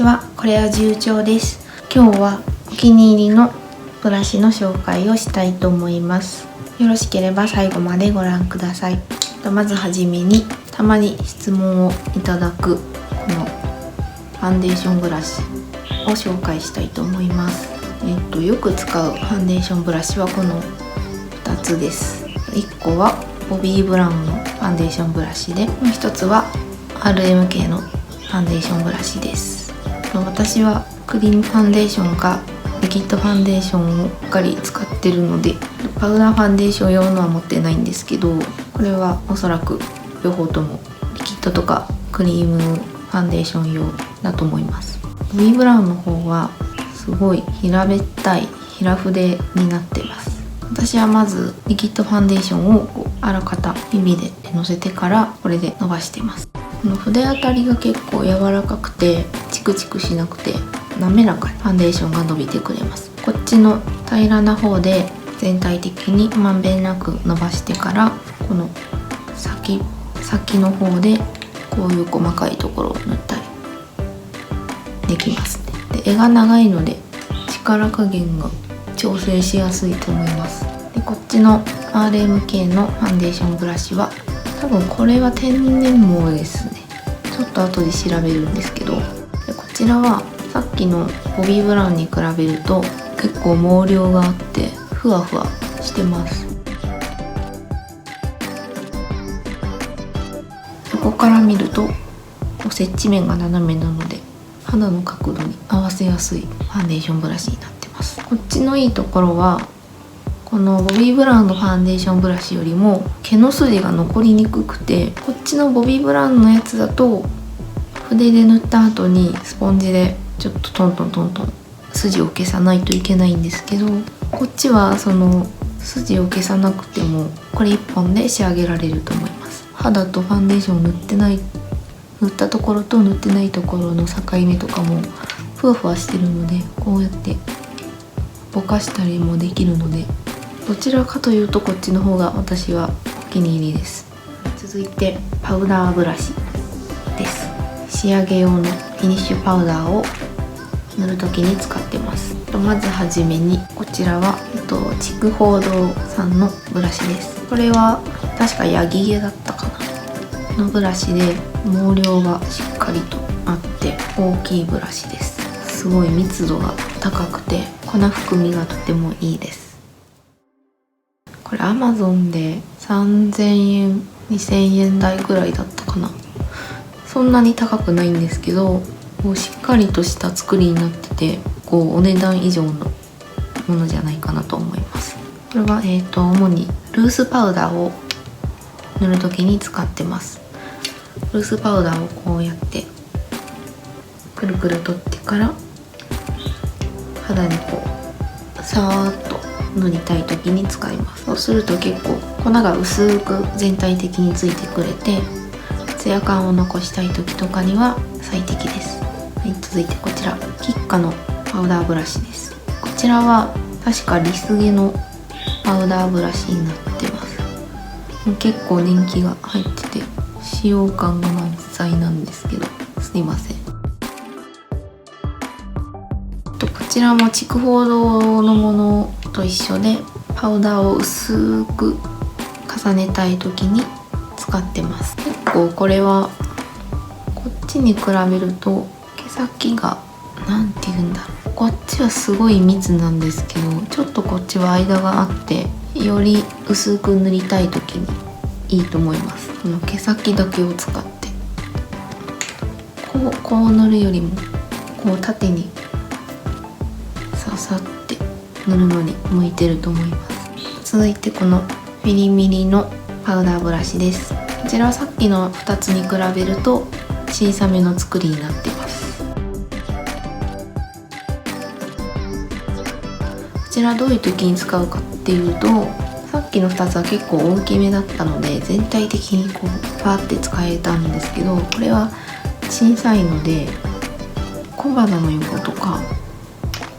ちは、これは重長です。今日はお気に入りのブラシの紹介をしたいと思います。よろしければ最後までご覧ください。まずはじめに、たまに質問をいただくこのファンデーションブラシを紹介したいと思います。よく使うファンデーションブラシはこの2つです。1個はボビー・ブラウンのファンデーションブラシで、もう1つは RMK のファンデーションブラシです。私はクリームファンデーションかリキッドファンデーションをばっかり使ってるので、パウダーファンデーション用のは持ってないんですけど、これはおそらく両方ともリキッドとかクリームファンデーション用だと思います。ボビー・ブラウンの方はすごい平べったい平筆になってます。私はまずリキッドファンデーションをあらかた指でのせてからこれで伸ばしてます。この筆当たりが結構柔らかくてチクチクしなくて滑らかにファンデーションが伸びてくれます。こっちの平らな方で全体的にまんべんなく伸ばしてから、この先の方でこういう細かいところを塗ったりできますね。で、柄が長いので力加減が調整しやすいと思います。で、こっちの RMK のファンデーションブラシは多分これは天然毛ですね。ちょっと後で調べるんですけど、でこちらはさっきのボビー・ブラウンに比べると結構毛量があってふわふわしてます。横から見ると接地面が斜めなので肌の角度に合わせやすいファンデーションブラシになってます。こっちのいいところは、このボビー・ブラウンのファンデーションブラシよりも毛の筋が残りにくくて、こっちのボビー・ブラウンのやつだと筆で塗った後にスポンジでちょっとトントン筋を消さないといけないんですけど、こっちはその筋を消さなくてもこれ1本で仕上げられると思います。肌とファンデーションを塗ったところと塗ってないところの境目とかもふわふわしてるので、こうやってぼかしたりもできるので、どちらかというとこっちの方が私はお気に入りです。続いてパウダーブラシです。仕上げ用のフィニッシュパウダーを塗るときに使ってます。まずはじめにこちらは筑豊堂さんのブラシです。これは確かヤギ毛だったかなのブラシで、毛量がしっかりとあって大きいブラシです。すごい密度が高くて粉含みがとてもいいです。これ Amazon で3000円2000円台ぐらいだったかな。そんなに高くないんですけど、しっかりとした作りになってて、お値段以上のものじゃないかなと思います。これは主にルースパウダーを塗るときに使ってます。ルースパウダーをこうやってくるくる取ってから肌にさーっと塗りたい時に使います。そうすると結構粉が薄く全体的についてくれて、ツヤ感を残したい時とかには最適です。はい、続いてこちらキッカのパウダーブラシです。こちらは確かリス毛のパウダーブラシになってます。結構年季が入ってて使用感が満載なんですけど、すいません。こちらも筑豊堂のものと一緒で、パウダーを薄く重ねたい時に使ってます。結構これはこっちに比べると毛先がなんて言うんだろう、こっちはすごい密なんですけど、ちょっとこっちは間があってより薄く塗りたい時にいいと思います。この毛先だけを使ってこう塗るよりも縦にささって塗るのに向いてると思います。続いてこのミリミリのパウダーブラシです。こちらはさっきの2つに比べると小さめの作りになってます。こちらどういう時に使うかっていうと、さっきの2つは結構大きめだったので全体的にパーって使えたんですけど、これは小さいので小鼻の横とか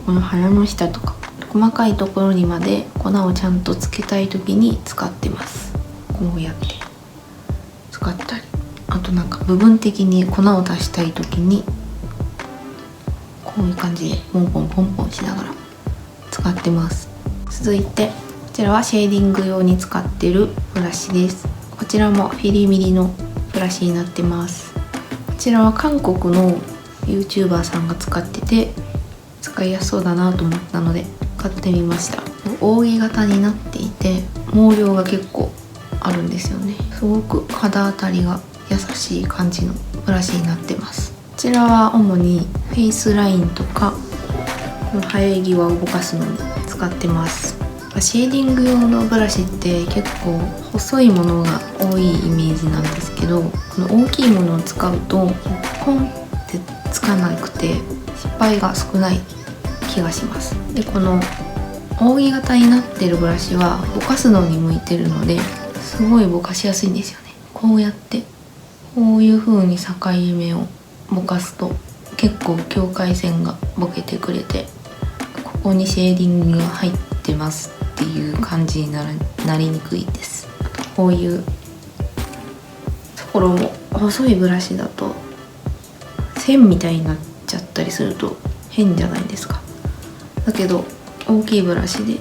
この鼻の下とか細かいところにまで粉をちゃんとつけたい時に使ってます。こうやって使ったり、あと部分的に粉を足したい時にこういう感じでポンポンポンポンしながら使ってます。続いてこちらはシェーディング用に使っているブラシです。こちらもフィリミリのブラシになってます。こちらは韓国の YouTuber さんが使ってて使いやすそうだなと思ったので買ってみました。扇形になっていて毛量が結構あるんですよね。すごく肌当たりが優しい感じのブラシになってます。こちらは主にフェイスラインとかこの生え際をぼかすのに使ってます。シェーディング用のブラシって結構細いものが多いイメージなんですけど、この大きいものを使うとポンってつかなくて失敗が少ない気がします。でこの扇形になってるブラシはぼかすのに向いてるのですごいぼかしやすいんですよね。こうやってこういう風に境目をぼかすと結構境界線がぼけてくれて、ここにシェーディングが入ってますっていう感じになりにくいです。あとこういうところも細いブラシだと線みたいになっちゃったりすると変じゃないですか。だけど大きいブラシで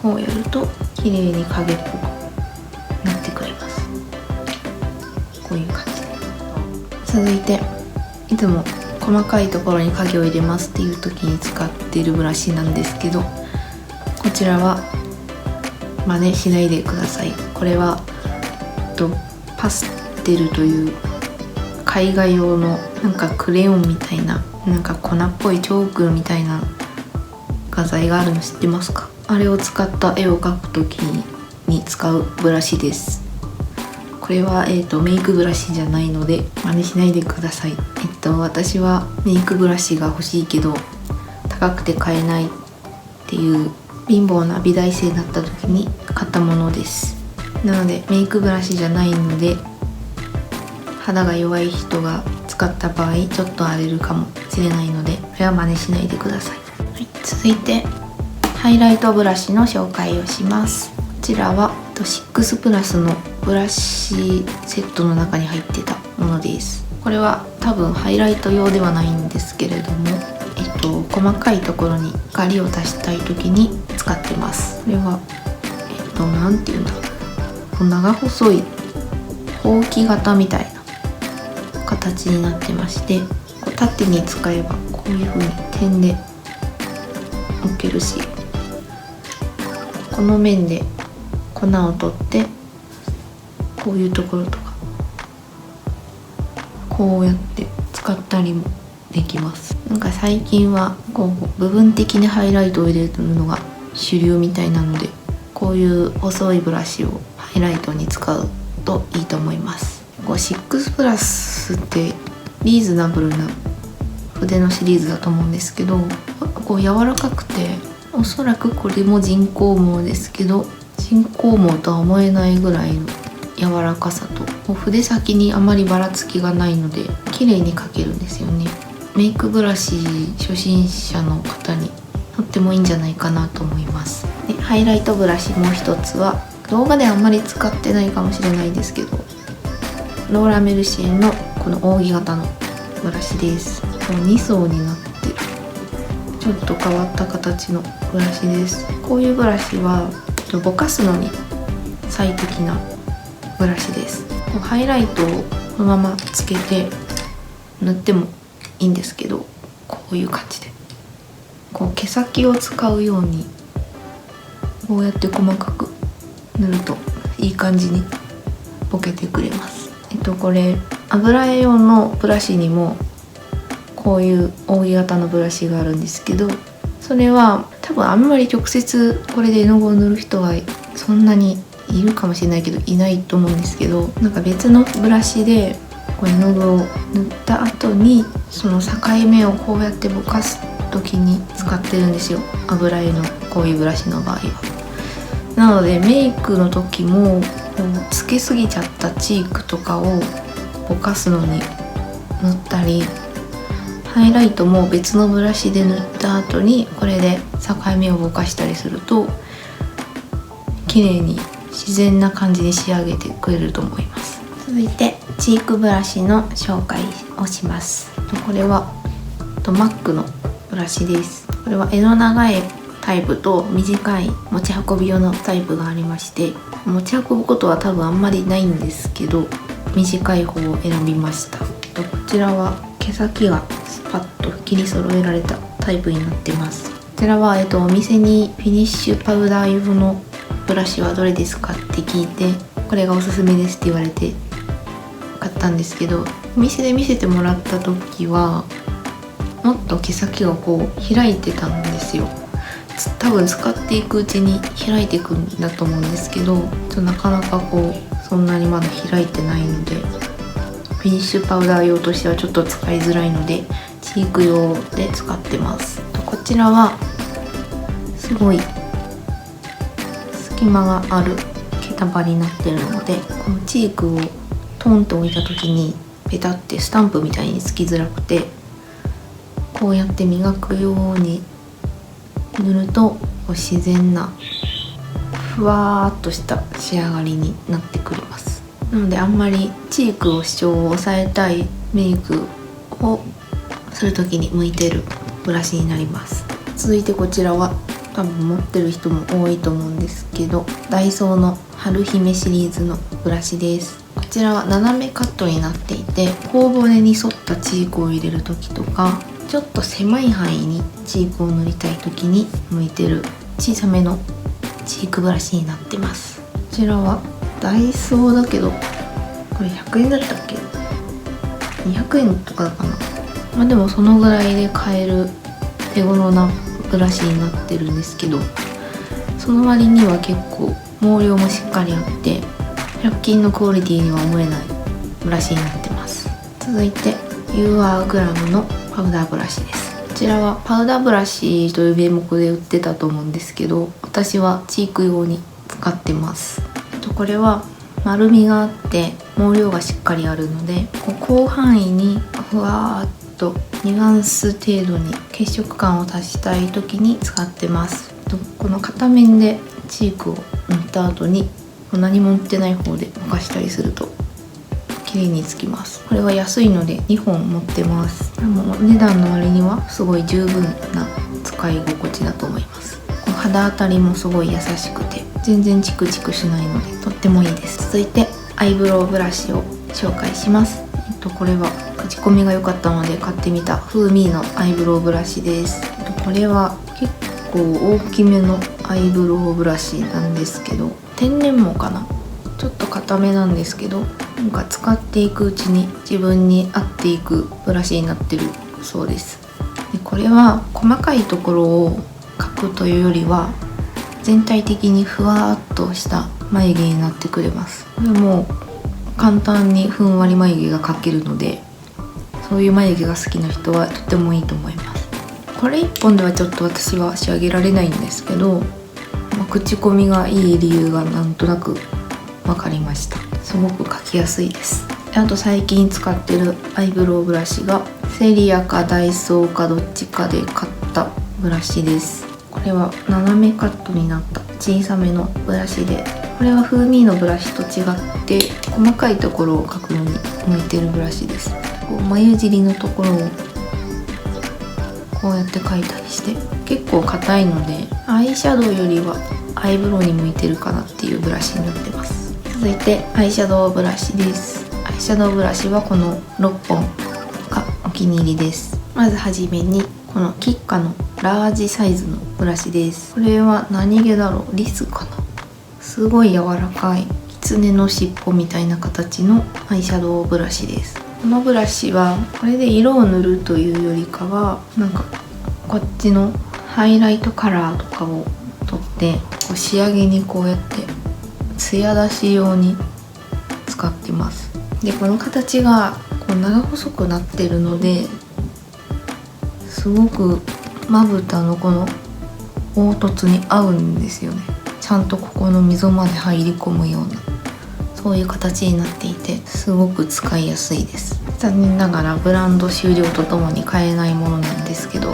こうやると綺麗に影っぽくなってくれます。こういう感じで。続いていつも細かいところに影を入れますっていう時に使っているブラシなんですけど、こちらは真似しないでください。これはパステルという絵画用のなんかクレヨンみたいな、なんか粉っぽいチョークみたいな画材があるの知ってますか？あれを使った絵を描くときに使うブラシです。これは、メイクブラシじゃないので真似しないでください。私はメイクブラシが欲しいけど高くて買えないっていう貧乏な美大生だった時に買ったものです。なのでメイクブラシじゃないので肌が弱い人が使った場合ちょっと荒れるかもしれないので、これは真似しないでください。はい、続いてハイライトブラシの紹介をします。こちらは6プラスのブラシセットの中に入ってたものです。これは多分ハイライト用ではないんですけれども、細かいところに光を足したい時に使ってます。これはなんていうんだろう、長細いほうき型みたいな形になってまして、縦に使えばこういう風に点で置けるし、この面で粉を取ってこういうところとかこうやって使ったりもできます。なんか最近はこう部分的にハイライトを入れるのが主流みたいなので、こういう細いブラシをハイライトに使うといいと思います。6プラスってリーズナブルな筆のシリーズだと思うんですけど、こう柔らかくて、おそらくこれも人工毛ですけど人工毛とは思えないぐらいの柔らかさと、筆先にあまりばらつきがないので綺麗に描けるんですよね。メイクブラシ初心者の方にとってもいいんじゃないかなと思います。でハイライトブラシもう一つは動画であんまり使ってないかもしれないですけど、ローラ・メルシエのこの扇形のブラシです。2層になってちょっと変わった形のブラシです。こういうブラシはぼかすのに最適なブラシです。ハイライトをこのままつけて塗ってもいいんですけど、こういう感じでこう毛先を使うようにこうやって細かく塗るといい感じにボケてくれます。これ油絵用のブラシにもこういう扇形のブラシがあるんですけど、それは多分あんまり直接これで絵の具を塗る人はそんなにいるかもしれないけどいないと思うんですけど、なんか別のブラシでこう絵の具を塗った後にその境目をこうやってぼかす時に使ってるんですよ、油絵のこういうブラシの場合は。なのでメイクの時もつけすぎちゃったチークとかをぼかすのに塗ったり、ハイライトも別のブラシで塗った後にこれで境目をぼかしたりすると綺麗に自然な感じに仕上げてくれると思います。続いてチークブラシの紹介をします。これはMAC のブラシです。これは柄の長いタイプと短い持ち運び用のタイプがありまして、持ち運ぶことは多分あんまりないんですけど、短い方を選びました。こちらは毛先がスパッと切り揃えられたタイプになってます。こちらは、お店にフィニッシュパウダー用のブラシはどれですかって聞いて、これがおすすめですって言われて買ったんですけど、お店で見せてもらった時はもっと毛先がこう開いてたんですよ。多分使っていくうちに開いていくんだと思うんですけど、なかなかこうそんなにまだ開いてないので、フィニッシュパウダー用としてはちょっと使いづらいのでチーク用で使ってます。こちらはすごい隙間がある毛束になってるので、このチークをトンと置いた時にペタってスタンプみたいにつきづらくて、こうやって磨くように塗ると自然なふわーっとした仕上がりになってくれます。なのであんまりチークを主張を抑えたいメイクをする時に向いてるブラシになります。続いてこちらは多分持ってる人も多いと思うんですけど、ダイソーの春姫シリーズのブラシです。こちらは斜めカットになっていて、頬骨に沿ったチークを入れる時とか、ちょっと狭い範囲にチークを塗りたい時に向いてる小さめのチークブラシになってます。こちらはダイソーだけど、これ100円だったっけ、200円とかかな。でもそのぐらいで買える手頃なブラシになってるんですけど、その割には結構毛量もしっかりあって100均のクオリティには思えないブラシになってます。続いて UR のパウダーブラシです。こちらはパウダーブラシという名目で売ってたと思うんですけど、私はチーク用に使ってます。これは丸みがあって毛量がしっかりあるので、広範囲にふわーっとニュアンス程度に血色感を足したい時に使ってます。この片面でチークを塗った後に何も塗ってない方でぼかしたりすると綺麗につきます。これは安いので2本持ってます。でも値段の割にはすごい十分な使い心地だと思います。この肌当たりもすごい優しくて全然チクチクしないのでとってもいいです。続いてアイブロウブラシを紹介します。これは口コミが良かったので買ってみたフーミーのアイブロウブラシです。これは結構大きめのアイブロウブラシなんですけど、天然毛かな、ちょっと硬めなんですけど、使っていくうちに自分に合っていくブラシになってるそうです。でこれは細かいところを描くというよりは全体的にふわっとした眉毛になってくれます。これも簡単にふんわり眉毛が描けるので、そういう眉毛が好きな人はとてもいいと思います。これ1本ではちょっと私は仕上げられないんですけど、口コミがいい理由がなんとなく分かりました。すごく描きやすいです。あと最近使ってるアイブロウブラシがセリアかダイソーかどっちかで買ったブラシです。これは斜めカットになった小さめのブラシで、これはフーミーのブラシと違って細かいところを描くのに向いてるブラシです。眉尻のところをこうやって描いたりして結構硬いのでアイシャドウよりはアイブロウに向いてるかなっていうブラシになってます。続いてアイシャドウブラシです。アイシャドウブラシはこの6本がお気に入りです。まずはじめにこのキッカのラージサイズのブラシです。これは何毛だろう、リスかな。すごい柔らかい狐の尻尾みたいな形のアイシャドウブラシです。このブラシはこれで色を塗るというよりかはこっちのハイライトカラーとかを取って仕上げにこうやって艶出し用に使ってます。でこの形が長細くなってるのですごくまぶたのこの凹凸に合うんですよね。ちゃんとここの溝まで入り込むようなそういう形になっていてすごく使いやすいです。残念ながらブランド終了とともに買えないものなんですけど、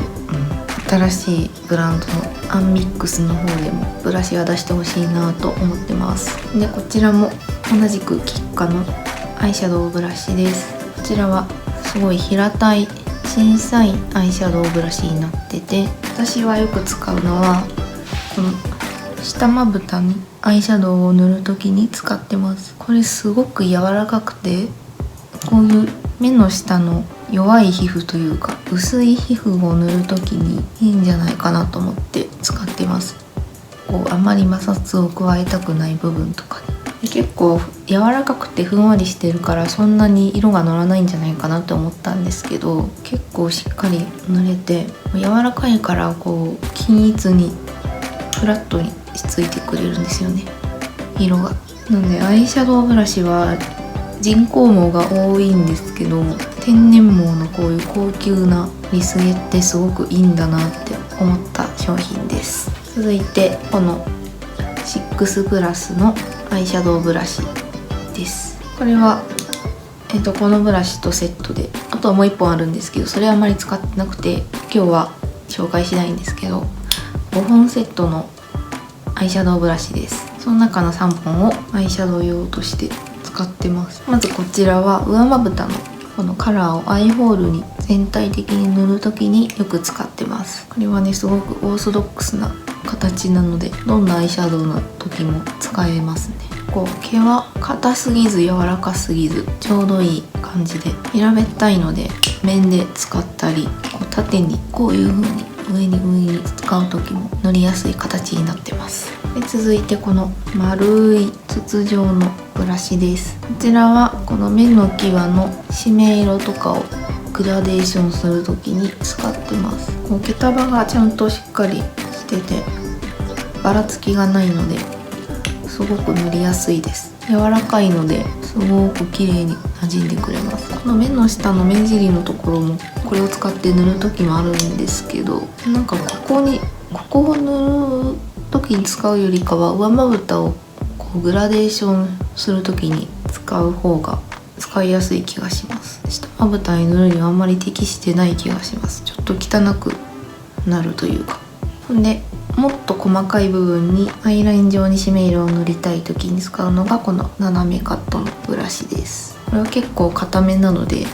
新しいブランドのアンミックスの方でもブラシは出してほしいなと思ってます。でこちらも同じくキッカのアイシャドウブラシです。こちらはすごい平たい小さいアイシャドウブラシになってて、私はよく使うのはこの下まぶたにアイシャドウを塗る時に使ってます。これすごく柔らかくて、こういう目の下の弱い皮膚というか薄い皮膚を塗る時にいいんじゃないかなと思って使ってます。こうあまり摩擦を加えたくない部分とかに。結構柔らかくてふんわりしてるからそんなに色が乗らないんじゃないかなって思ったんですけど、結構しっかり塗れて、柔らかいからこう均一にフラットにしついてくれるんですよね、色が。なのでアイシャドウブラシは人工毛が多いんですけど、天然毛のこういう高級なリス毛ってすごくいいんだなって思った商品です。続いてこの6グラスのアイシャドウブラシです。これは、このブラシとセットで、あとはもう1本あるんですけど、それはあまり使ってなくて今日は紹介しないんですけど、5本セットのアイシャドウブラシです。その中の3本をアイシャドウ用として使ってます。まずこちらは上まぶたのこのカラーをアイホールに全体的に塗るときによく使ってます。これはねすごくオーソドックスな形なので、どんなアイシャドウの時も使えますね。こう毛は硬すぎず柔らかすぎずちょうどいい感じで、平べったいので面で使ったり、こう縦にこういう風に上に使う時も塗りやすい形になってます。で続いてこの丸い筒状のブラシです。こちらはこの目の際の締め色とかをグラデーションする時に使ってます。こう毛束がちゃんとしっかりしててばらつきがないのですごく塗りやすいです。柔らかいのですごく綺麗に馴染んでくれます。この目の下の目尻のところもこれを使って塗る時もあるんですけど、なんかここを塗る時に使うよりかは上まぶたをこうグラデーションする時に使う方が使いやすい気がします。下まぶたに塗るにはあんまり適してない気がします。ちょっと汚くなるというか。ほんでもっと細かい部分にアイライン状に締め色を塗りたい時に使うのがこの斜めカットのブラシです。これは結構硬めなので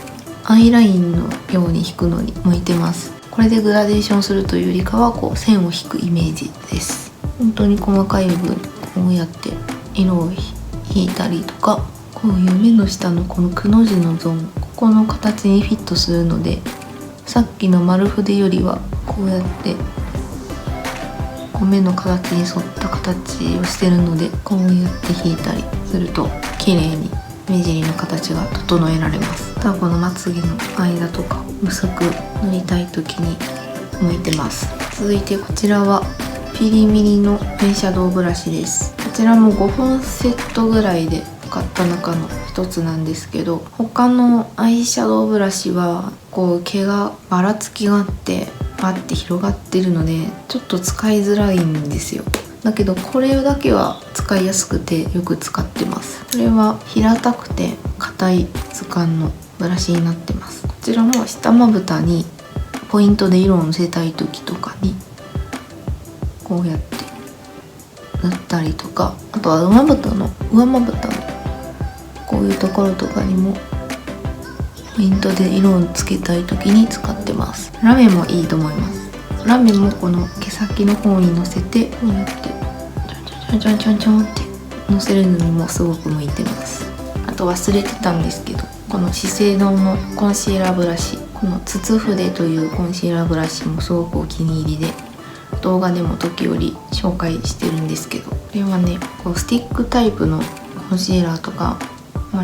アイラインのように引くのに向いてます。これでグラデーションするというよりかはこう線を引くイメージです。本当に細かい部分こうやって色を引いたりとか、こういう目の下のこのくの字のゾーン、ここの形にフィットするので、さっきの丸筆よりはこうやって目の形に沿った形をしてるので、こうやって引いたりすると綺麗に目尻の形が整えられます。あとはこのまつげの間とか薄く塗りたい時に向いてます。続いてこちらはピリミリのアイシャドウブラシです。こちらも5本セットぐらいで買った中の一つなんですけど、他のアイシャドウブラシはこう毛がばらつきがあってバッて広がってるのでちょっと使いづらいんですよ。だけどこれだけは使いやすくてよく使ってます。これは平たくて硬い質感のブラシになってます。こちらも下まぶたにポイントで色をのせたい時とかにこうやって塗ったりとか、あとは上まぶたのこういうところとかにもポイントで色をつけたい時に使ってます。ラメもいいと思います。ラメもこの毛先の方にのせてこうやってちょんちょんちょんってのせるのにもすごく向いてます。あと忘れてたんですけど、この資生堂のコンシーラーブラシ、この筒筆というコンシーラーブラシもすごくお気に入りで、動画でも時折紹介してるんですけど、これはねこうスティックタイプのコンシーラーとか、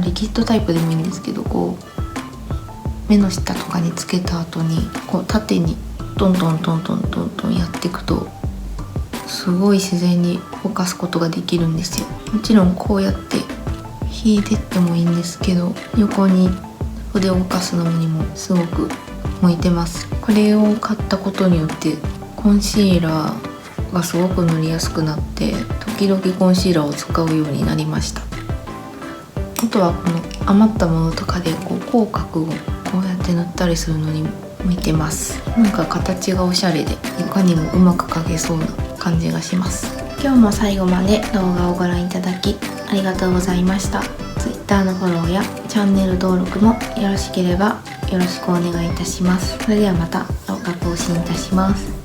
リキッドタイプでもいいんですけど、こう目の下とかにつけた後にこう縦にトントントントントントンやっていくとすごい自然にぼかすことができるんですよ。もちろんこうやって引いてってもいいんですけど、横に筆を動かすのにもすごく向いてます。これを買ったことによってコンシーラーがすごく塗りやすくなって、時々コンシーラーを使うようになりました。あとはこの余ったものとかでこう口角をこうやって塗ったりするのにも向いてます。なんか形がおしゃれで床にもうまく描けそうな感じがします。今日も最後まで動画をご覧いただきありがとうございました。Twitter のフォローやチャンネル登録もよろしければよろしくお願いいたします。それではまた動画更新いたします。